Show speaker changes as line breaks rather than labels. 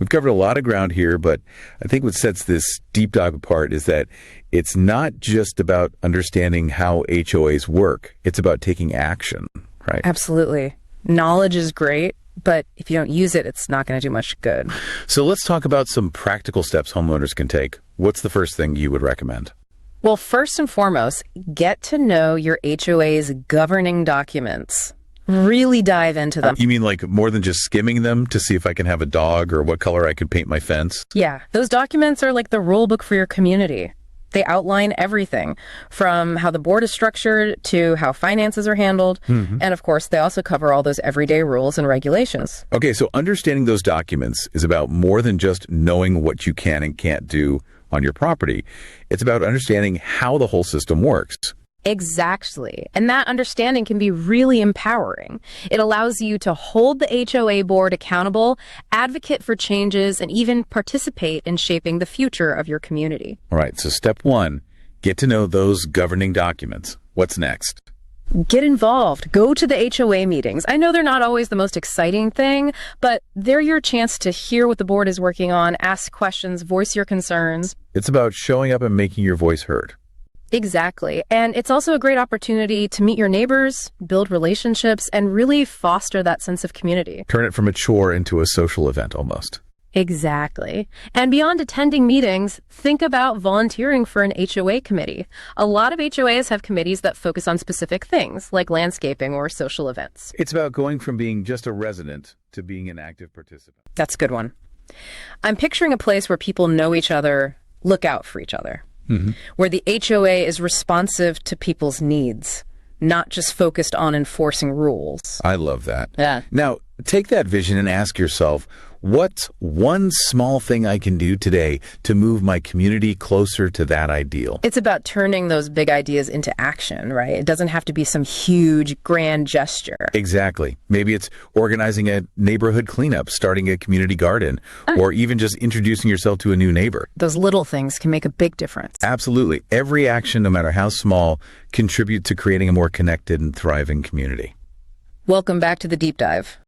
We've covered a lot of ground here, but I think what sets this deep dive apart is that it's not just about understanding how HOAs work. It's about taking action, right?
Absolutely. Knowledge is great, but if you don't use it, it's not going to do much good.
So let's talk about some practical steps homeowners can take. What's the first thing you would recommend?
Well, first and foremost, get to know your HOA's governing documents. Really dive into them.
You mean like more than just skimming them to see if I can have a dog or what color I can paint my fence?
Yeah, those documents are like the rule book for your community. They outline everything from how the board is structured to how finances are handled. And of course, they also cover all those everyday rules and regulations.
Okay, so understanding those documents is about more than just knowing what you can and can't do on your property. It's about understanding how the whole system works.
Exactly. And that understanding can be really empowering. It allows you to hold the HOA board accountable, advocate for changes, and even participate in shaping the future of your community.
All right, so step one, get to know those governing documents. What's next?
Get involved. Go to the HOA meetings. I know they're not always the most exciting thing, but they're your chance to hear what the board is working on, ask questions, voice your concerns.
It's about showing up and making your voice heard.
Exactly. And it's also a great opportunity to meet your neighbors, build relationships, and really foster that sense of community.
Turn it from a chore into a social event almost.
Exactly. And beyond attending meetings, think about volunteering for an HOA committee. A lot of HOAs have committees that focus on specific things, like landscaping or social events.
It's about going from being just a resident to being an active participant.
That's a good one. I'm picturing a place where people know each other, look out for each other. Where the HOA is responsive to people's needs, not just focused on enforcing rules.
I love that.
Yeah.
Now, take that vision and ask yourself, what's one small thing I can do today to move my community closer to that ideal?
It's about turning those big ideas into action, right? It doesn't have to be some huge, grand gesture.
Exactly. Maybe it's organizing a neighborhood cleanup, starting a community garden, or even just introducing yourself to a new neighbor.
Those little things can make a big difference.
Absolutely. Every action, no matter how small, contributes to creating a more connected and thriving community.
Welcome back to the Deep Dive.